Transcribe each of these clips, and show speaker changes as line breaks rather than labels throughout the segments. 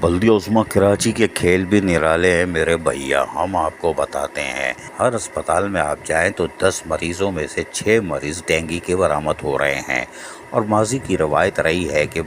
बल्दी उस्मा कराची के खेल भी निराले हैं मेरे भैया। हम आपको बताते हैं, हर अस्पताल में आप जाएं तो 10 मरीजों में से 6 मरीज डेंगू के बरामद हो रहे हैं। और माजी की रवायत रही है कि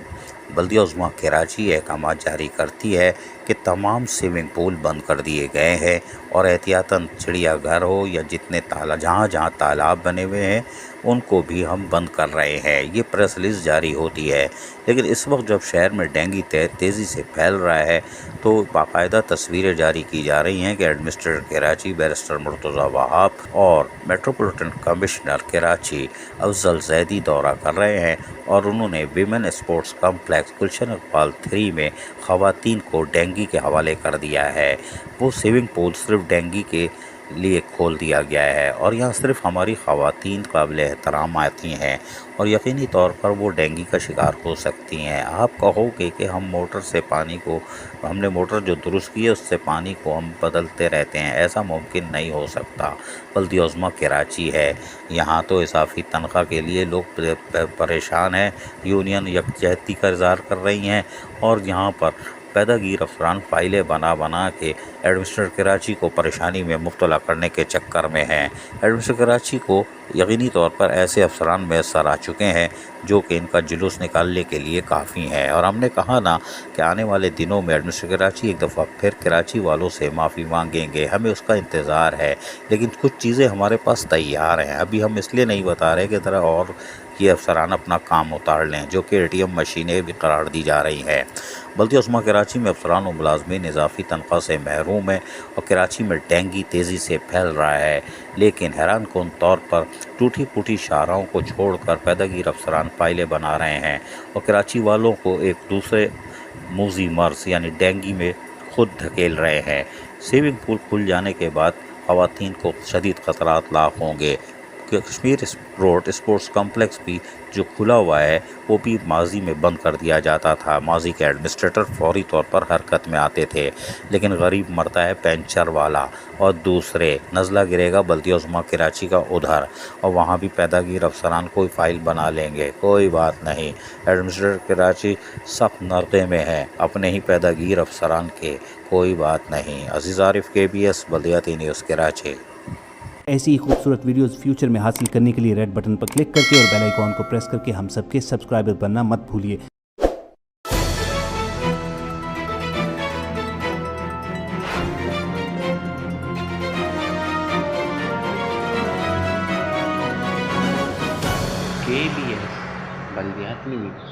बल्दिया उस्मा कराची अहकाम जारी करती है कि तमाम स्विमिंग पूल बंद कर दिए गए हैं और एहतियातन चिड़ियाघर हो या जितने जहाँ जहाँ तालाब बने हुए हैं उनको भी हम बंद कर रहे हैं। ये प्रेस रिलीज जारी होती है। लेकिन इस वक्त जब शहर में डेंगू तेज़ी से फैल रहा है तो बाकायदा तस्वीरें जारी की जा रही हैं कि एडमिनिस्ट्रेटर कराची बैरिस्टर मुर्तज़ा वहाब और मेट्रोपॉलिटन कमिश्नर कराची अफजल जैदी दौरा कर रहे हैं और उन्होंने विमेन स्पोर्ट्स कम्प्लेक्स गुलशन इकबाल 3 में ख़वातीन को डेंगू के हवाले कर दिया है। वो स्विमिंग पूल सिर्फ डेंगू के लिए खोल दिया गया है और यहाँ सिर्फ हमारी ख़वातीन काबिल एहतराम आती हैं और यकीनी तौर पर वो डेंगू का शिकार हो सकती हैं। आप कहोगे कि हम मोटर से पानी को हमने मोटर जो दुरुस्त की है उससे पानी को हम बदलते रहते हैं, ऐसा मुमकिन नहीं हो सकता। बल्दिया उस्मा कराची है, यहाँ तो इजाफी तनख्वाह के लिए लोग परेशान हैं। यूनियन यकजहती का इज़हार कर रही हैं और यहाँ पर पैदागीर अफसरान फाइलें बना के एडमिनिस्ट्रेटर कराची को परेशानी में मुब्तला करने के चक्कर में हैं। एडमिनिस्ट्रेटर कराची को यकीनी तौर पर ऐसे अफसरान मैसर आ चुके हैं जो कि इनका जुलूस निकालने के लिए काफ़ी हैं। और हमने कहा ना कि आने वाले दिनों में एडमिनिस्ट्रेटर कराची एक दफ़ा फिर कराची वालों से माफ़ी मांगेंगे, हमें उसका इंतज़ार है। लेकिन कुछ चीज़ें हमारे पास तैयार हैं, अभी हम इसलिए नहीं बता रहे कि ज़रा और ये अफसरान अपना काम उतार लें, जो कि ATM मशीनें भी करार दी जा रही हैं। बल्दिया उस्मा कराची में अफसरान और मुलाजमीन इजाफी तनख्वाह से महरूम है और कराची में डेंगू तेज़ी से फैल रहा है। लेकिन हैरान कौन तौर पर टूटी फूटी शाहराहों को छोड़कर पैदागीर अफसरान फाइलें बना रहे हैं और कराची वालों को एक दूसरे मूजी मर्ज यानी डेंगू में खुद धकेल रहे हैं। स्विमिंग पूल खुल जाने के बाद ख़वातीन को शदीद ख़तरात लाक होंगे। कश्मीर रोड स्पोर्ट्स कम्प्लेक्स भी जो खुला हुआ है वो भी माजी में बंद कर दिया जाता था। माजी के एडमिनिस्ट्रेटर फौरी तौर पर हरकत में आते थे, लेकिन गरीब मरता है पेंचर वाला और दूसरे नज़ला गिरेगा बल्दिया उस्मा कराची का उधर और वहाँ भी पैदागीर अफसरान कोई फ़ाइल बना लेंगे। कोई बात नहीं, एडमिनिस्ट्रेटर कराची सख्त नरक़े में है अपने ही पैदागीर अफसरान के, कोई बात नहीं। अज़ीज़ आरिफ KBS बल्दियाती न्यूज़ कराची।
ऐसी ही खूबसूरत वीडियोस फ्यूचर में हासिल करने के लिए रेड बटन पर क्लिक करके और बेल आइकॉन को प्रेस करके हम सबके सब्सक्राइबर बनना मत भूलिए।
KBS बल्दियाती न्यूज़।